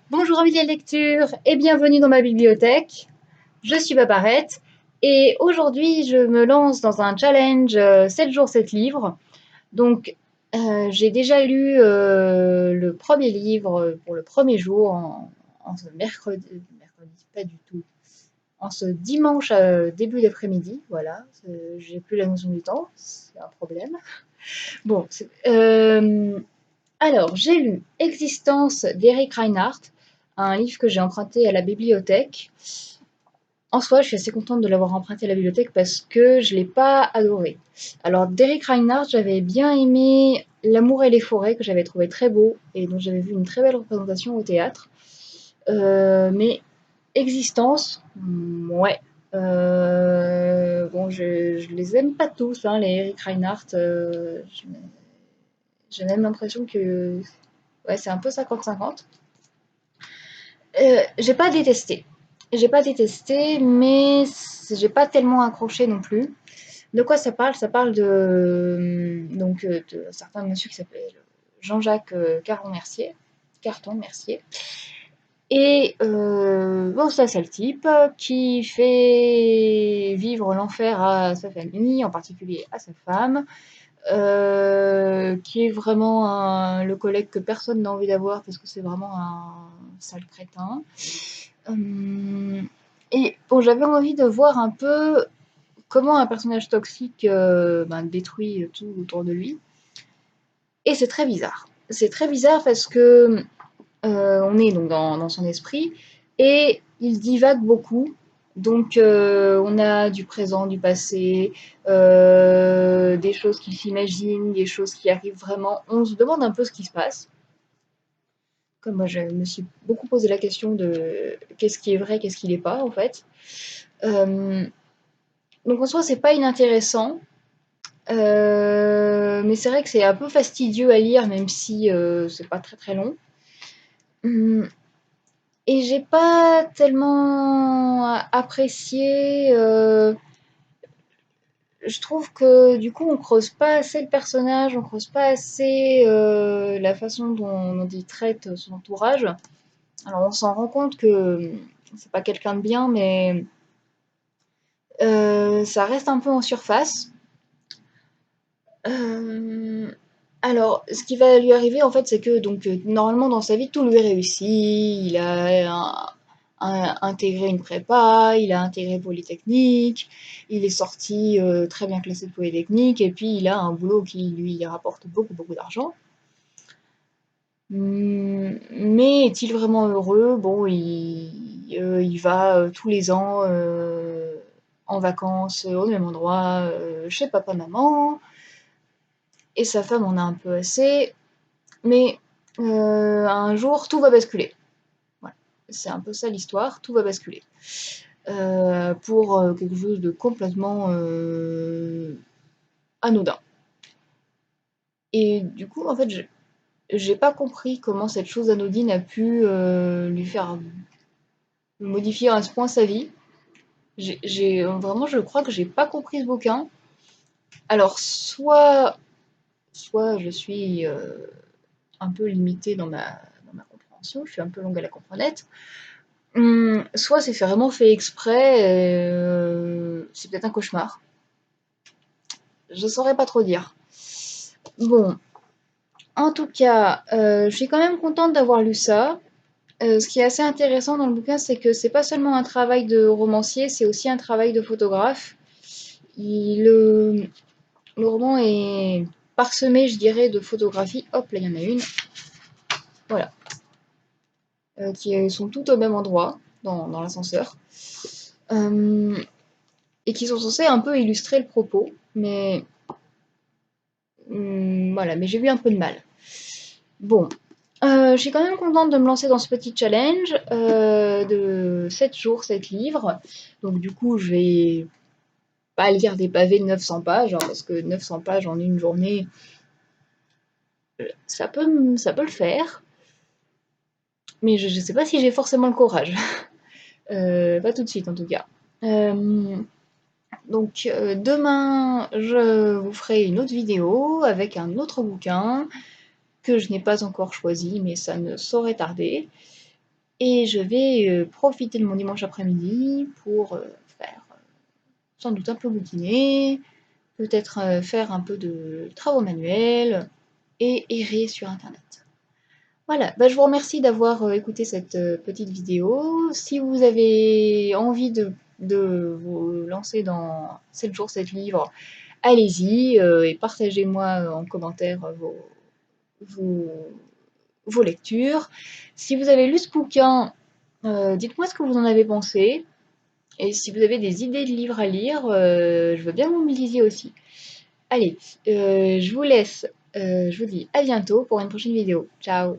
Bonjour amis de la lecture et bienvenue dans ma bibliothèque. Je suis Babarette et aujourd'hui je me lance dans un challenge 7 jours 7 livres. Donc j'ai déjà lu le premier livre pour le premier jour en ce mercredi pas du tout, en ce dimanche début d'après-midi. Voilà, j'ai plus la notion du temps, c'est un problème. Bon, alors, j'ai lu Existence d'Eric Reinhardt, un livre que j'ai emprunté à la bibliothèque. En soi, je suis assez contente de l'avoir emprunté à la bibliothèque parce que je ne l'ai pas adoré. Alors, d'Eric Reinhardt, j'avais bien aimé L'amour et les forêts, que j'avais trouvé très beau et dont j'avais vu une très belle représentation au théâtre. Mais Existence, ouais. Bon, je les aime pas tous, hein, les Eric Reinhardt. J'ai même l'impression que ouais, c'est un peu 50-50. J'ai pas détesté. J'ai pas détesté, mais j'ai pas tellement accroché non plus. De quoi ça parle? Ça parle de un certain monsieur qui s'appelle Jean-Jacques Carton-Mercier. Carton-Mercier. Et bon, ça, c'est le type qui fait vivre l'enfer à sa famille, en particulier à sa femme, qui est vraiment le collègue que personne n'a envie d'avoir parce que c'est vraiment un sale crétin. Euh, et bon, j'avais envie de voir un peu comment un personnage toxique détruit tout autour de lui. Et c'est très bizarre. C'est très bizarre parce que on est donc dans son esprit et il divague beaucoup. Donc on a du présent, du passé, des choses qu'il s'imagine, des choses qui arrivent vraiment. On se demande un peu ce qui se passe. Comme moi, je me suis beaucoup posé la question de qu'est-ce qui est vrai, qu'est-ce qui n'est pas, en fait. Euh, donc en soi, c'est pas inintéressant. Mais c'est vrai que c'est un peu fastidieux à lire, même si c'est pas très très long. Hum, Et j'ai pas tellement apprécié. Je trouve que du coup, on creuse pas assez le personnage, on creuse pas assez la façon dont il traite son entourage. Alors, on s'en rend compte que c'est pas quelqu'un de bien, mais ça reste un peu en surface. Euh, alors, ce qui va lui arriver, en fait, c'est que donc normalement dans sa vie, tout lui réussit. Il a intégré une prépa, il a intégré Polytechnique, il est sorti très bien classé de Polytechnique, et puis il a un boulot qui lui rapporte beaucoup beaucoup d'argent. Mais est-il vraiment heureux? Bon, il va tous les ans en vacances au même endroit chez papa-maman, et sa femme en a un peu assez. Mais un jour, tout va basculer. Voilà. C'est un peu ça l'histoire, tout va basculer. Pour quelque chose de complètement anodin. Et du coup, en fait, j'ai pas compris comment cette chose anodine a pu lui faire modifier à ce point sa vie. Vraiment, je crois que j'ai pas compris ce bouquin. Alors, soit je suis un peu limitée dans ma compréhension, je suis un peu longue à la comprenette. Soit c'est vraiment fait exprès, c'est peut-être un cauchemar. Je saurais pas trop dire. Bon, en tout cas, je suis quand même contente d'avoir lu ça. Ce qui est assez intéressant dans le bouquin, c'est que c'est pas seulement un travail de romancier, c'est aussi un travail de photographe. Le roman est parsemé, je dirais, de photographies. Hop, là, il y en a une. Voilà. Qui sont toutes au même endroit, dans l'ascenseur. Euh, et qui sont censées un peu illustrer le propos. Mais voilà, mais j'ai eu un peu de mal. Bon, je suis quand même contente de me lancer dans ce petit challenge de 7 jours, 7 livres. Donc du coup, je vais pas lire des pavés de 900 pages, hein, parce que 900 pages en une journée, ça peut le faire. Mais je ne sais pas si j'ai forcément le courage. Pas tout de suite en tout cas. Euh, donc demain, je vous ferai une autre vidéo avec un autre bouquin que je n'ai pas encore choisi, mais ça ne saurait tarder. Et je vais profiter de mon dimanche après-midi pour faire sans doute un peu bouquiner, peut-être faire un peu de travaux manuels et errer sur internet. Voilà, bah, je vous remercie d'avoir écouté cette petite vidéo. Si vous avez envie de vous lancer dans 7 jours, 7 livres, allez-y et partagez-moi en commentaire vos, vos lectures. Si vous avez lu ce bouquin, dites-moi ce que vous en avez pensé. Et si vous avez des idées de livres à lire, je veux bien que vous me lisiez aussi. Allez, je vous laisse. Je vous dis à bientôt pour une prochaine vidéo. Ciao!